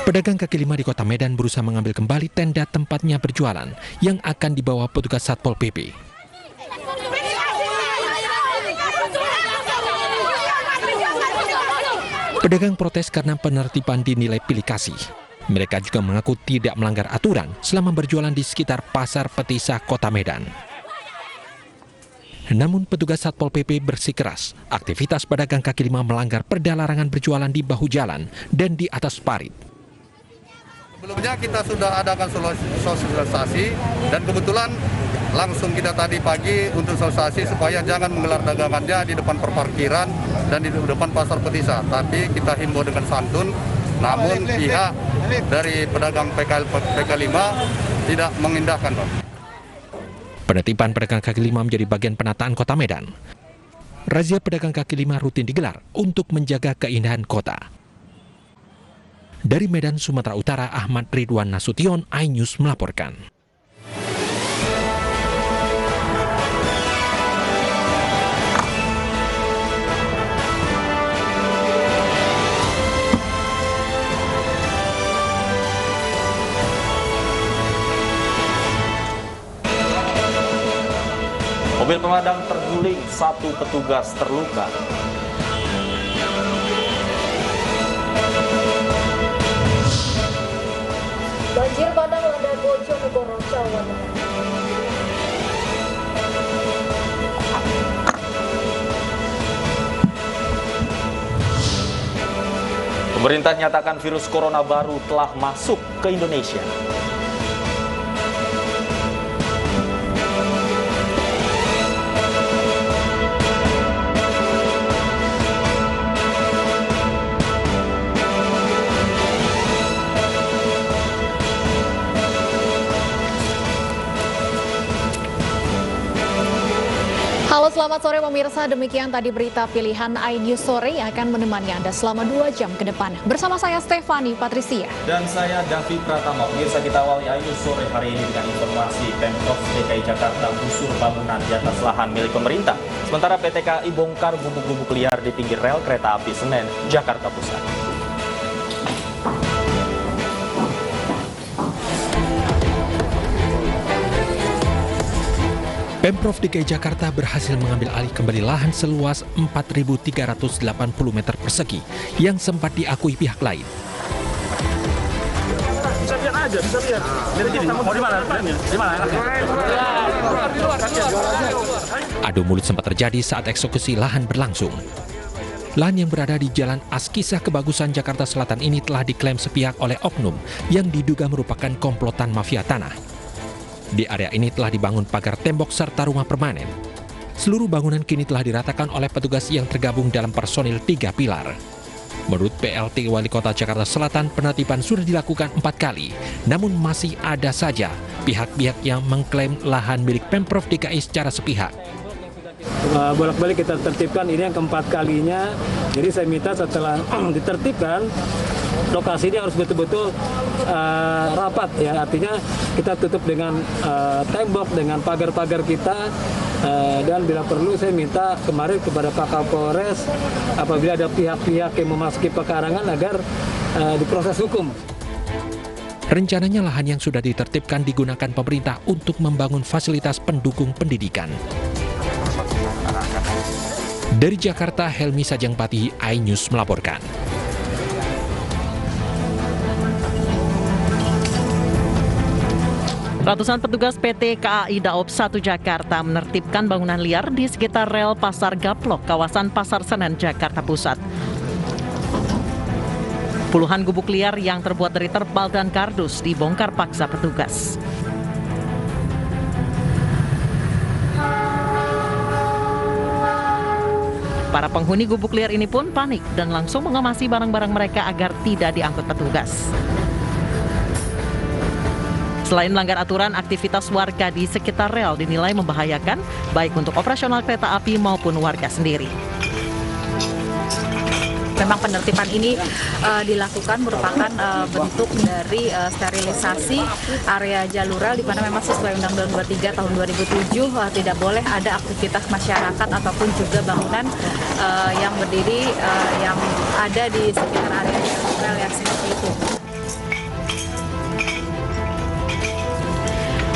Pedagang kaki lima di Kota Medan berusaha mengambil kembali tenda tempatnya berjualan yang akan dibawa petugas Satpol PP. Pedagang protes karena penertiban dinilai pilih kasih. Mereka juga mengaku tidak melanggar aturan selama berjualan di sekitar Pasar Petisa, Kota Medan. Namun petugas Satpol PP bersikeras, aktivitas pedagang kaki lima melanggar perda larangan berjualan di bahu jalan dan di atas parit. Sebelumnya kita sudah adakan sosialisasi dan kebetulan langsung kita tadi pagi untuk sosialisasi supaya jangan menggelar dagangannya di depan perparkiran dan di depan Pasar Petisa. Tapi kita himbau dengan santun, namun pihak dari pedagang PK5 tidak mengindahkan. Penertiban pedagang kaki lima menjadi bagian penataan Kota Medan. Razia pedagang kaki lima rutin digelar untuk menjaga keindahan kota. Dari Medan, Sumatera Utara, Ahmad Ridwan Nasution, iNews melaporkan. Mobil pemadam terguling, 1 petugas terluka. Banjir bandang melanda Bojonegoro, Jawa Tengah. Pemerintah nyatakan virus corona baru telah masuk ke Indonesia. Halo, selamat sore pemirsa. Demikian tadi berita pilihan iNews Sore yang akan menemani Anda selama 2 jam ke depan. Bersama saya Stefani Patricia. Dan saya Davi Pratama. Pemirsa, kita awali iNews Sore hari ini dengan informasi Pemprov DKI Jakarta gusur bangunan di atas lahan milik pemerintah. Sementara PT KAI bongkar gubuk-gubuk liar di pinggir rel kereta api Senen, Jakarta Pusat. Pemprov DKI Jakarta berhasil mengambil alih kembali lahan seluas 4.380 meter persegi yang sempat diakui pihak lain. Bisa lihat aja, bisa lihat. Mau di mana? Di mana? Adu mulut sempat terjadi saat eksekusi lahan berlangsung. Lahan yang berada di Jalan Askisah Kebagusan Jakarta Selatan ini telah diklaim sepihak oleh oknum yang diduga merupakan komplotan mafia tanah. Di area ini telah dibangun pagar tembok serta rumah permanen. Seluruh bangunan kini telah diratakan oleh petugas yang tergabung dalam personil 3 pilar. Menurut PLT Wali Kota Jakarta Selatan, penertiban sudah dilakukan 4 kali. Namun masih ada saja pihak-pihak yang mengklaim lahan milik Pemprov DKI secara sepihak. Bolak-balik kita tertibkan, ini yang keempat kalinya. Jadi saya minta setelah ditertibkan, lokasi ini harus betul-betul rapat ya, artinya kita tutup dengan tembok, dengan pagar-pagar kita, dan bila perlu saya minta kemarin kepada Pak Kapolres apabila ada pihak-pihak yang memasuki pekarangan agar diproses hukum. Rencananya lahan yang sudah ditertibkan digunakan pemerintah untuk membangun fasilitas pendukung pendidikan. Dari Jakarta, Helmi Sajangpati, iNews melaporkan. Ratusan petugas PT KAI Daob 1 Jakarta menertibkan bangunan liar di sekitar rel Pasar Gaplok, kawasan Pasar Senen, Jakarta Pusat. Puluhan gubuk liar yang terbuat dari terpal dan kardus dibongkar paksa petugas. Para penghuni gubuk liar ini pun panik dan langsung mengemasi barang-barang mereka agar tidak diangkut petugas. Selain melanggar aturan, aktivitas warga di sekitar rel dinilai membahayakan baik untuk operasional kereta api maupun warga sendiri. Memang penertiban ini dilakukan merupakan bentuk dari sterilisasi area jalur rel, di mana memang sesuai Undang-Undang 23 tahun 2007 tidak boleh ada aktivitas masyarakat ataupun juga bangunan yang berdiri yang ada di sekitar area jalur rel yang seperti itu.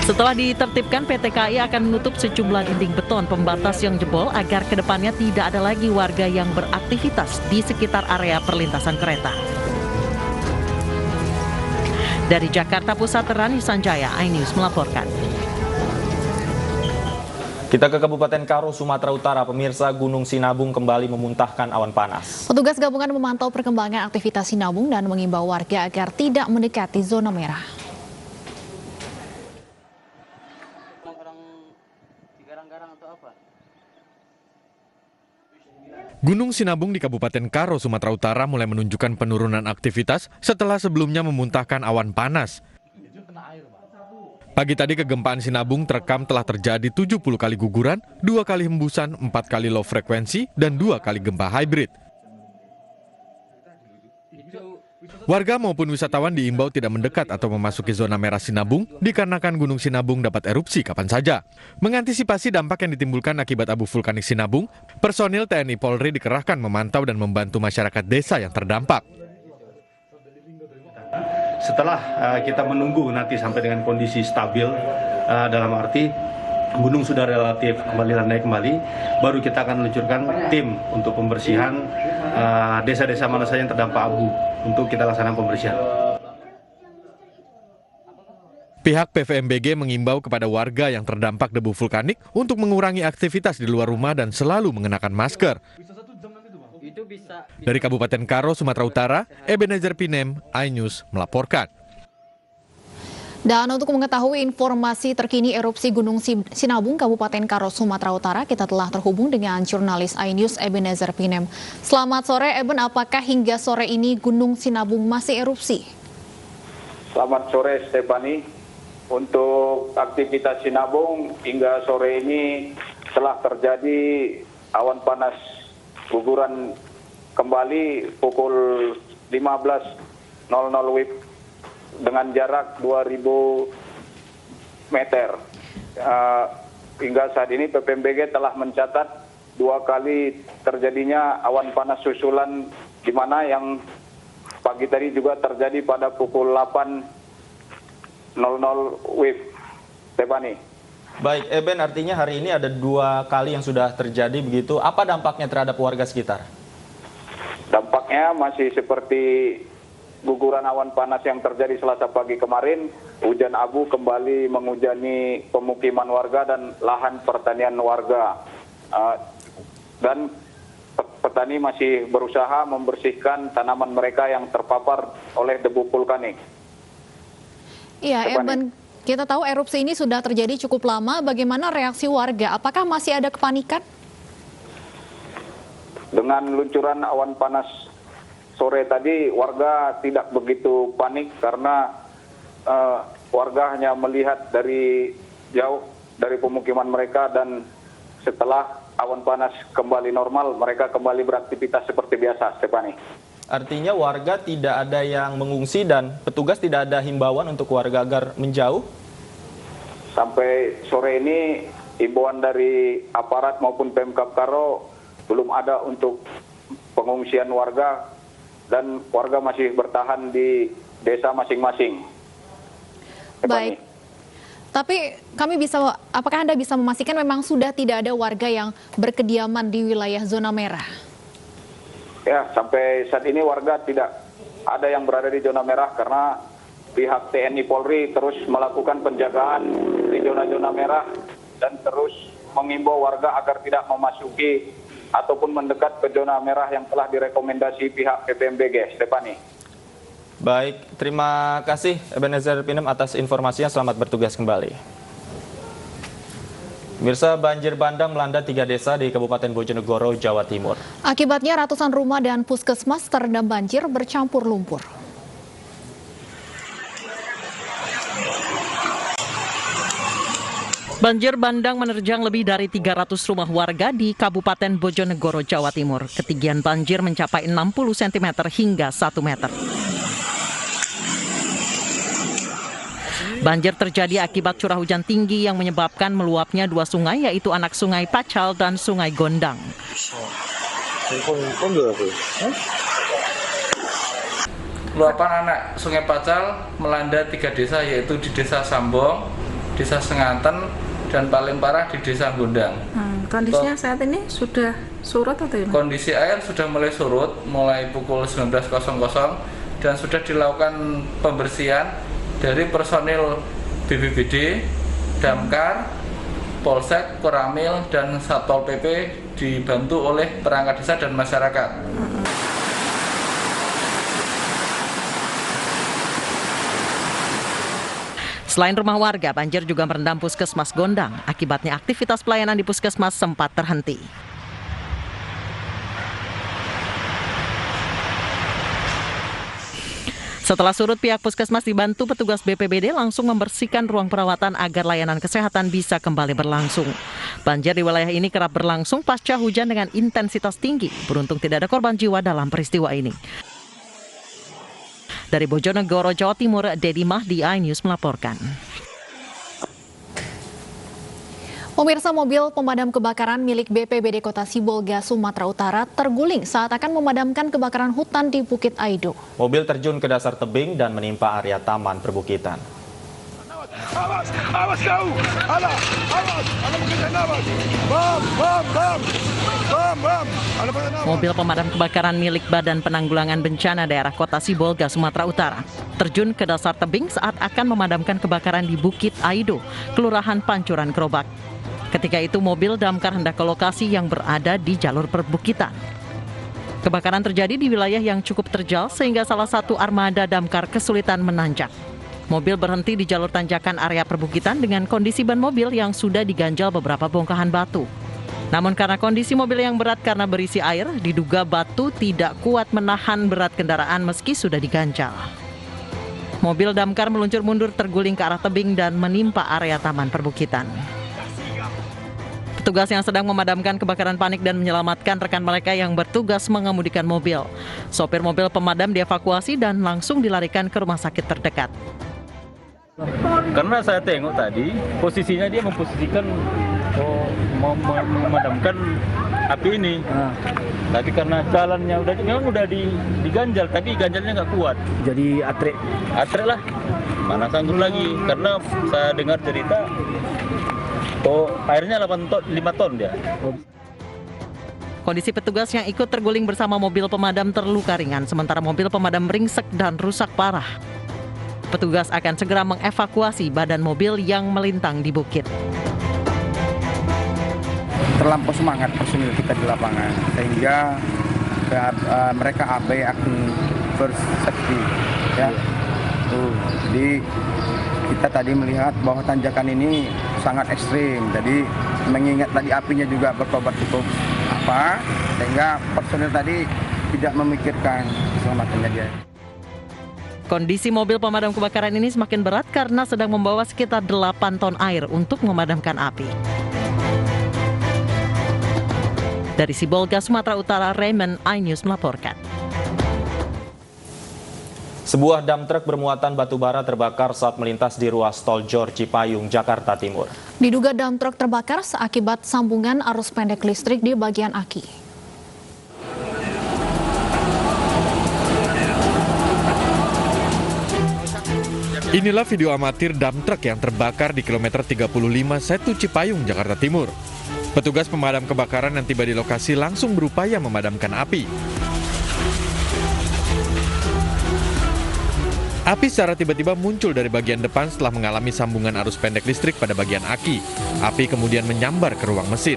Setelah ditertibkan, PT KAI akan menutup sejumlah dinding beton pembatas yang jebol agar kedepannya tidak ada lagi warga yang beraktivitas di sekitar area perlintasan kereta. Dari Jakarta Pusat, Rani Sanjaya, iNews melaporkan. Kita ke Kabupaten Karo, Sumatera Utara. Pemirsa, Gunung Sinabung kembali memuntahkan awan panas. Petugas gabungan memantau perkembangan aktivitas Sinabung dan mengimbau warga agar tidak mendekati zona merah. Gunung Sinabung di Kabupaten Karo, Sumatera Utara mulai menunjukkan penurunan aktivitas setelah sebelumnya memuntahkan awan panas. Pagi tadi kegempaan Sinabung terekam telah terjadi 70 kali guguran, 2 kali hembusan, 4 kali low frekuensi, dan 2 kali gempa hybrid. Warga maupun wisatawan diimbau tidak mendekat atau memasuki zona merah Sinabung dikarenakan Gunung Sinabung dapat erupsi kapan saja. Mengantisipasi dampak yang ditimbulkan akibat abu vulkanik Sinabung, personil TNI Polri dikerahkan memantau dan membantu masyarakat desa yang terdampak. Setelah kita menunggu nanti sampai dengan kondisi stabil, dalam arti gunung sudah relatif kembali landai kembali, baru kita akan meluncurkan tim untuk pembersihan desa-desa mana saja yang terdampak abu untuk kita laksanakan pembersihan. Pihak PVMBG mengimbau kepada warga yang terdampak debu vulkanik untuk mengurangi aktivitas di luar rumah dan selalu mengenakan masker. Dari Kabupaten Karo, Sumatera Utara, Ebenezer Pinem, iNews melaporkan. Dan untuk mengetahui informasi terkini erupsi Gunung Sinabung, Kabupaten Karo, Sumatera Utara, kita telah terhubung dengan jurnalis iNews Ebenezer Pinem. Selamat sore, Eben. Apakah hingga sore ini Gunung Sinabung masih erupsi? Selamat sore, Stefani. Untuk aktivitas Sinabung hingga sore ini telah terjadi awan panas guguran kembali pukul 15.00 WIB dengan jarak 2.000 meter. Hingga saat ini PVMBG telah mencatat 2 kali terjadinya awan panas susulan, di mana yang pagi tadi juga terjadi pada pukul 8.00 WIB. Stefani. Baik, Eben, artinya hari ini ada 2 kali yang sudah terjadi begitu. Apa dampaknya terhadap warga sekitar? Dampaknya masih seperti guguran awan panas yang terjadi Selasa pagi kemarin. Hujan abu kembali menghujani pemukiman warga dan lahan pertanian warga. Dan petani masih berusaha membersihkan tanaman mereka yang terpapar oleh debu vulkanik. Iya, Eben. Kita tahu erupsi ini sudah terjadi cukup lama. Bagaimana reaksi warga? Apakah masih ada kepanikan? Dengan luncuran awan panas sore tadi, warga tidak begitu panik karena warga hanya melihat dari jauh dari pemukiman mereka, dan setelah awan panas kembali normal, mereka kembali beraktivitas seperti biasa, Stefani. Artinya warga tidak ada yang mengungsi dan petugas tidak ada himbauan untuk warga agar menjauh? Sampai sore ini himbauan dari aparat maupun Pemkab Karo belum ada untuk pengungsian warga, dan warga masih bertahan di desa masing-masing. Baik. Tapi apakah Anda bisa memastikan memang sudah tidak ada warga yang berkediaman di wilayah zona merah? Ya, sampai saat ini warga tidak ada yang berada di zona merah karena pihak TNI Polri terus melakukan penjagaan di zona-zona merah dan terus mengimbau warga agar tidak memasuki ataupun mendekat ke zona merah yang telah direkomendasi pihak PVMBG. Stefani. Baik, terima kasih Ebenezer Pinem atas informasinya. Selamat bertugas kembali. Pemirsa, banjir bandang melanda 3 desa di Kabupaten Bojonegoro, Jawa Timur. Akibatnya ratusan rumah dan puskesmas terendam banjir bercampur lumpur. Banjir bandang menerjang lebih dari 300 rumah warga di Kabupaten Bojonegoro, Jawa Timur. Ketinggian banjir mencapai 60 cm hingga 1 meter. Banjir terjadi akibat curah hujan tinggi yang menyebabkan meluapnya 2 sungai, yaitu anak Sungai Pacal dan Sungai Gondang. Luapan anak Sungai Pacal melanda 3 desa, yaitu di Desa Sambong, Desa Senganten, dan paling parah di Desa Gondang. Kondisinya saat ini sudah surut atau gimana? Kondisi air sudah mulai surut mulai pukul 19.00 dan sudah dilakukan pembersihan dari personil BPBD, Damkar, Polsek, Koramil, dan Satpol PP dibantu oleh perangkat desa dan masyarakat. Selain rumah warga, banjir juga merendam Puskesmas Gondang. Akibatnya aktivitas pelayanan di Puskesmas sempat terhenti. Setelah surut, pihak Puskesmas dibantu petugas BPBD langsung membersihkan ruang perawatan agar layanan kesehatan bisa kembali berlangsung. Banjir di wilayah ini kerap berlangsung pasca hujan dengan intensitas tinggi. Beruntung tidak ada korban jiwa dalam peristiwa ini. Dari Bojonegoro, Jawa Timur, Dedi Mahdi, iNews melaporkan. Pemirsa, mobil pemadam kebakaran milik BPBD Kota Sibolga, Sumatera Utara terguling saat akan memadamkan kebakaran hutan di Bukit Aido. Mobil terjun ke dasar tebing dan menimpa area taman perbukitan. Awas, awas kau! Alah, awas! Bam! Mobil pemadam kebakaran milik Badan Penanggulangan Bencana Daerah Kota Sibolga, Sumatera Utara terjun ke dasar tebing saat akan memadamkan kebakaran di Bukit Aido, Kelurahan Pancuran Gerobak. Ketika itu mobil damkar hendak ke lokasi yang berada di jalur perbukitan. Kebakaran terjadi di wilayah yang cukup terjal sehingga salah satu armada damkar kesulitan menanjak. Mobil berhenti di jalur tanjakan area perbukitan dengan kondisi ban mobil yang sudah diganjal beberapa bongkahan batu. Namun karena kondisi mobil yang berat karena berisi air, diduga batu tidak kuat menahan berat kendaraan meski sudah diganjal. Mobil damkar meluncur mundur terguling ke arah tebing dan menimpa area taman perbukitan. Petugas yang sedang memadamkan kebakaran panik dan menyelamatkan rekan mereka yang bertugas mengemudikan mobil. Sopir mobil pemadam dievakuasi dan langsung dilarikan ke rumah sakit terdekat. Karena saya tengok tadi, posisinya dia memposisikan memadamkan api ini. Tapi karena jalannya memang udah diganjal, tapi ganjalnya nggak kuat. Jadi atre lah, mana sanggup lagi. Karena saya dengar cerita, airnya 5 ton dia. Kondisi petugas yang ikut terguling bersama mobil pemadam terluka ringan, sementara mobil pemadam ringsek dan rusak parah. Petugas akan segera mengevakuasi badan mobil yang melintang di bukit. Terlampau semangat personil kita di lapangan, sehingga mereka abai akan first safety. Ya. Jadi kita tadi melihat bahwa tanjakan ini sangat ekstrim, jadi mengingat tadi apinya juga berkobar cukup sehingga personil tadi tidak memikirkan keselamatannya dia. Kondisi mobil pemadam kebakaran ini semakin berat karena sedang membawa sekitar 8 ton air untuk memadamkan api. Dari Sibolga, Sumatera Utara, Raymond, iNews melaporkan. Sebuah dam truk bermuatan batu bara terbakar saat melintas di ruas tol Jor Cipayung, Jakarta Timur. Diduga dam truk terbakar akibat sambungan arus pendek listrik di bagian aki. Inilah video amatir dam truk yang terbakar di kilometer 35 Setu Cipayung, Jakarta Timur. Petugas pemadam kebakaran yang tiba di lokasi langsung berupaya memadamkan api. Api secara tiba-tiba muncul dari bagian depan setelah mengalami sambungan arus pendek listrik pada bagian aki. Api kemudian menyambar ke ruang mesin.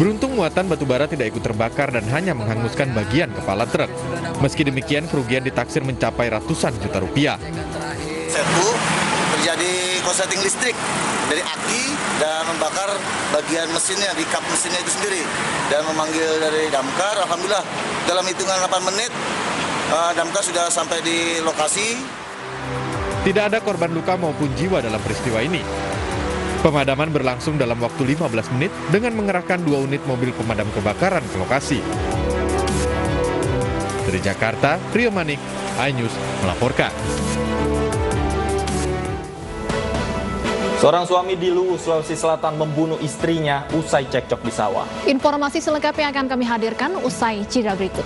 Beruntung muatan batu bara tidak ikut terbakar dan hanya menghanguskan bagian kepala truk. Meski demikian, kerugian ditaksir mencapai ratusan juta rupiah. Setu terjadi korsleting listrik dari aki dan membakar bagian mesinnya, di kap mesinnya itu sendiri. Dan memanggil dari damkar, alhamdulillah dalam hitungan 8 menit damkar sudah sampai di lokasi. Tidak ada korban luka maupun jiwa dalam peristiwa ini. Pemadaman berlangsung dalam waktu 15 menit dengan mengerahkan 2 unit mobil pemadam kebakaran ke lokasi. Dari Jakarta, Rio Manik, iNews melaporkan. Seorang suami di Luwu, Sulawesi Selatan membunuh istrinya usai cekcok di sawah. Informasi selengkapnya akan kami hadirkan usai jeda berikut.